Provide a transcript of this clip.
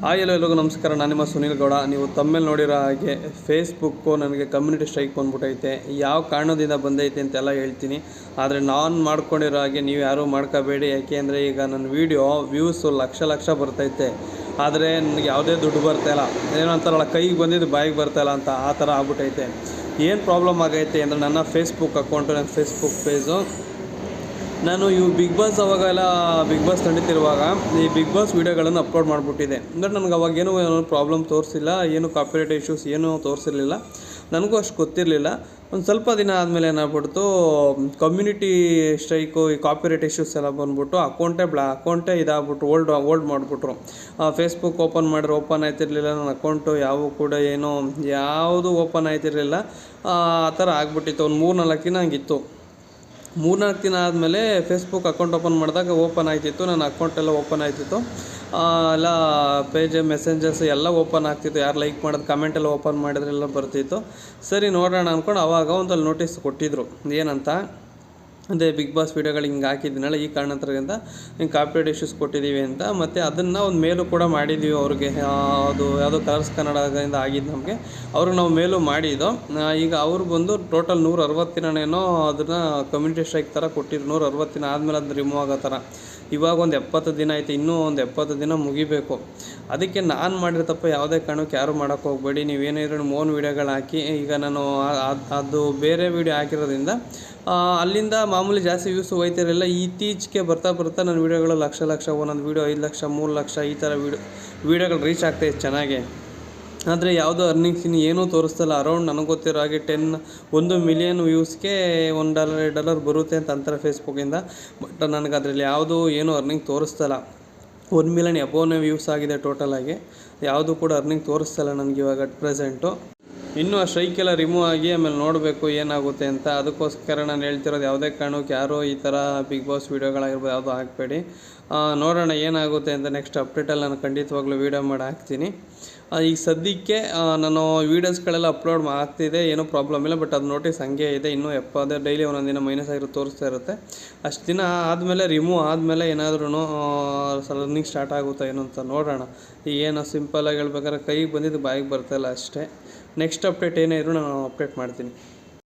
Hi ಎಲ್ಲರಿಗೂ ನಮಸ್ಕಾರ. ನಾನು ನಿಮ್ಮ ಸುನಿಲ್ ಗೌಡ. ನೀವು ತಮ್ಮೇಲೆ ನೋಡಿರೋ ಹಾಗೆ ಫೇಸ್ಬುಕ್ಕು ನನಗೆ ಕಮ್ಯುನಿಟಿ ಸ್ಟ್ರೈಕ್ ಬಂದ್ಬಿಟ್ಟೈತೆ. ಯಾವ ಕಾರಣದಿಂದ ಬಂದೈತೆ ಅಂತೆಲ್ಲ ಹೇಳ್ತೀನಿ. ಆದರೆ ನಾನು ಮಾಡ್ಕೊಂಡಿರೋ ಹಾಗೆ ನೀವು ಯಾರೂ ಮಾಡ್ಕೋಬೇಡಿ. ಯಾಕೆಂದರೆ ಈಗ ನನ್ನ ವೀಡಿಯೋ ವ್ಯೂಸು ಲಕ್ಷ ಬರ್ತೈತೆ, ಆದರೆ ನನಗೆ ಯಾವುದೇ ದುಡ್ಡು ಬರ್ತಾಯಿಲ್ಲ. ಏನಂತಾರಲ್ಲ, ಕೈಗೆ ಬಂದಿದ್ದು ಬಾಯಿಗೆ ಬರ್ತಾಯಿಲ್ಲ ಅಂತ, ಆ ಥರ ಆಗ್ಬಿಟ್ಟೈತೆ. ಏನು ಪ್ರಾಬ್ಲಮ್ ಆಗೈತೆ ಅಂದರೆ, ನನ್ನ ಫೇಸ್ಬುಕ್ ಅಕೌಂಟು, ನನ್ನ ಫೇಸ್ಬುಕ್ ಪೇಜು, ನಾನು ಬಿಗ್ ಬಾಸ್ ಅವಾಗೆಲ್ಲ ಬಿಗ್ ಬಾಸ್ ನಡೀತಿರುವಾಗ ಈ ಬಿಗ್ ಬಾಸ್ ವೀಡಿಯೋಗಳನ್ನು ಅಪ್ಲೋಡ್ ಮಾಡಿಬಿಟ್ಟಿದೆ. ಅಂದರೆ ನನಗೆ ಅವಾಗೇನು ಪ್ರಾಬ್ಲಮ್ ತೋರಿಸಿಲ್ಲ, ಏನು ಕಾಪಿರೈಟ್ ಇಶ್ಯೂಸ್ ಏನೂ ತೋರಿಸಿರಲಿಲ್ಲ. ನನಗೂ ಅಷ್ಟು ಗೊತ್ತಿರಲಿಲ್ಲ. ಒಂದು ಸ್ವಲ್ಪ ದಿನ ಆದಮೇಲೆ ಏನಾಗ್ಬಿಡ್ತು, ಕಮ್ಯುನಿಟಿ ಸ್ಟ್ರೈಕು, ಈ ಕಾಪಿರೈಟ್ ಇಶ್ಯೂಸ್ ಎಲ್ಲ ಬಂದ್ಬಿಟ್ಟು ಅಕೌಂಟೇ ಇದಾಗ್ಬಿಟ್ಟು ಓಲ್ಡ್ ಮಾಡಿಬಿಟ್ರು. ಫೇಸ್ಬುಕ್ ಓಪನ್ ಆಯ್ತಿರಲಿಲ್ಲ. ನನ್ನ ಅಕೌಂಟು ಯಾವುದು ಓಪನ್ ಆಯ್ತಿರಲಿಲ್ಲ. ಆ ಥರ ಆಗ್ಬಿಟ್ಟಿತ್ತು. ಒಂದು 3-4 ದಿನ ಹಂಗಿತ್ತು. 3-4 ದಿನ ಆದಮೇಲೆ ಫೇಸ್ಬುಕ್ ಅಕೌಂಟ್ ಓಪನ್ ಮಾಡಿದಾಗ ಓಪನ್ ಆಯ್ತಿತ್ತು. ನನ್ನ ಅಕೌಂಟೆಲ್ಲ ಓಪನ್ ಆಯ್ತಿತ್ತು. ಎಲ್ಲ ಪೇಜ್, ಮೆಸೇಂಜರ್ಸ್ ಎಲ್ಲ ಓಪನ್ ಆಗ್ತಿತ್ತು. ಯಾರು ಲೈಕ್ ಮಾಡೋದು, ಕಮೆಂಟೆಲ್ಲ ಓಪನ್ ಮಾಡಿದ್ರೆಲ್ಲ ಬರ್ತಿತ್ತು. ಸರಿ ನೋಡೋಣ ಅಂದ್ಕೊಂಡು ಆವಾಗ ಒಂದಲ್ಲಿ ನೋಟಿಸ್ ಕೊಟ್ಟಿದ್ದರು. ಏನಂತ, ಅದೇ ಬಿಗ್ ಬಾಸ್ ವೀಡಿಯೋಗಳು ಹಿಂಗೆ ಹಾಕಿದ್ದೀನಲ್ಲ, ಈ ಕಾರಣದಿಂದ ಹಿಂಗೆ ಕಾಪಿರೈಟ್ ಇಶ್ಯೂಸ್ ಕೊಟ್ಟಿದ್ದೀವಿ ಅಂತ. ಮತ್ತು ಅದನ್ನು ಒಂದು ಮೇಲು ಕೂಡ ಮಾಡಿದ್ದೀವಿ ಅವ್ರಿಗೆ. ಅದು ಯಾವುದೋ ಕಲರ್ಸ್ ಕನ್ನಡದಿಂದ ಆಗಿದ್ದು ನಮಗೆ. ಅವ್ರಿಗೆ ನಾವು ಮೇಲು ಮಾಡಿದ್ದು. ಈಗ ಅವ್ರು ಬಂದು ಟೋಟಲ್ 160 ದಿನನೇನೋ ಅದನ್ನು ಕಮ್ಯುನಿಟಿ ಸ್ಟ್ರೈಕ್ ಥರ ಕೊಟ್ಟಿದ್ರು. 160 ದಿನ ಆದಮೇಲೆ ಅದು ರಿಮೂವ್ ಆಗೋ ಥರ. ಇವಾಗ ಒಂದು 70 ದಿನ ಆಯಿತು. ಇನ್ನೂ ಒಂದು 70 ದಿನ ಮುಗಿಬೇಕು. ಅದಕ್ಕೆ ನಾನು ಮಾಡಿರೋ ತಪ್ಪು ಯಾವುದೇ ಕಾರಣಕ್ಕೆ ಯಾರೂ ಮಾಡೋಕ್ಕೆ ಹೋಗಬೇಡಿ. ನೀವೇನಿದ್ರು ಓನ್ ವೀಡಿಯೋಗಳು ಹಾಕಿ. ಈಗ ನಾನು ಅದು ಬೇರೆ ವೀಡಿಯೋ ಹಾಕಿರೋದ್ರಿಂದ ಅಲ್ಲಿಂದ ಮಾಮೂಲಿ ಜಾಸ್ತಿ ವ್ಯೂಸ್ ಹೋಯ್ತಿರಲಿಲ್ಲ. ಇತ್ತೀಚೆಗೆ ಬರ್ತಾ ನನ್ನ ವೀಡಿಯೋಗಳು ಲಕ್ಷ, ಒಂದೊಂದು ವೀಡಿಯೋ 5 ಲಕ್ಷ, 3 ಲಕ್ಷ ಈ ಥರ ವೀಡಿಯೋಗಳು ರೀಚ್ ಆಗ್ತಾಯಿತ್ತು ಚೆನ್ನಾಗೆ. ಆದರೆ ಯಾವುದೋ ಅರ್ನಿಂಗ್ಸ್ ಏನೂ ತೋರಿಸ್ತಲ್ಲ. ಅರೌಂಡ್ ನನಗೆ ಗೊತ್ತಿರೋ ಹಾಗೆ 1 ಮಿಲಿಯನ್ ವ್ಯೂಸ್ಗೆ $1 ಬರುತ್ತೆ ಅಂತ ಅಂತಾರೆ ಫೇಸ್ಬುಕ್ಕಿಂದ. ಬಟ್ ನನಗೆ ಅದರಲ್ಲಿ ಯಾವುದೂ ಏನೂ ಅರ್ನಿಂಗ್ ತೋರಿಸ್ತಲ್ಲ. 1 ಮಿಲಿಯನ್ ಎಬೋನೇ ವ್ಯೂಸ್ ಆಗಿದೆ ಟೋಟಲಾಗಿ. ಯಾವುದೂ ಕೂಡ ಅರ್ನಿಂಗ್ ತೋರಿಸ್ತಲ್ಲ ನನಗೆ ಇವಾಗ ಅಟ್ ಪ್ರೆಸೆಂಟು. ಇನ್ನೂ ಆ ಸ್ಟ್ರೈಕೆಲ್ಲ ರಿಮೂವ್ ಆಗಿ ಆಮೇಲೆ ನೋಡಬೇಕು ಏನಾಗುತ್ತೆ ಅಂತ. ಅದಕ್ಕೋಸ್ಕರ ನಾನು ಹೇಳ್ತಿರೋದು, ಯಾವುದೇ ಕಾರಣಕ್ಕೆ ಯಾರೋ ಈ ಥರ ಬಿಗ್ ಬಾಸ್ ವೀಡಿಯೋಗಳಾಗಿರ್ಬೋದು ಯಾವುದೂ ಹಾಕಬೇಡಿ. ನೋಡೋಣ ಏನಾಗುತ್ತೆ ಅಂತ. ನೆಕ್ಸ್ಟ್ ಅಪ್ಡೇಟಲ್ಲಿ ನಾನು ಖಂಡಿತವಾಗ್ಲೂ ವೀಡಿಯೋ ಮಾಡಿ ಹಾಕ್ತೀನಿ. ಈಗ ಸದ್ಯಕ್ಕೆ ನಾನು ವೀಡಿಯೋಸ್ಗಳೆಲ್ಲ ಅಪ್ಲೋಡ್ ಆಗ್ತಿದೆ, ಏನೂ ಪ್ರಾಬ್ಲಮ್ ಇಲ್ಲ. ಬಟ್ ಅದು ನೋಟಿಸ್ ಹಂಗೆ ಇದೆ. ಇನ್ನೂ ಡೈಲಿ ಒಂದೊಂದು ದಿನ ಮೈನಸ್ ಆಗಿರೋದು ತೋರಿಸ್ತಾ ಇರುತ್ತೆ. ಅಷ್ಟು ದಿನ ಆದಮೇಲೆ ರಿಮೂವ್ ಆದಮೇಲೆ ಏನಾದ್ರೂ ರನ್ನಿಂಗ್ ಸ್ಟಾರ್ಟ್ ಆಗುತ್ತಾ ಏನೋ ಅಂತ ನೋಡೋಣ. ಈಗ ಏನು ಸಿಂಪಲಾಗಿ ಹೇಳ್ಬೇಕಾದ್ರೆ ಕೈಗೆ ಬಂದಿದ್ದು ಬಾಯಿಗೆ ಬರ್ತಾಯಿಲ್ಲ ಅಷ್ಟೇ. ನೆಕ್ಸ್ಟ್ ಅಪ್ಡೇಟ್ ಏನೇ ಇದ್ರೂ ನಾನು ಅಪ್ಡೇಟ್ ಮಾಡ್ತೀನಿ.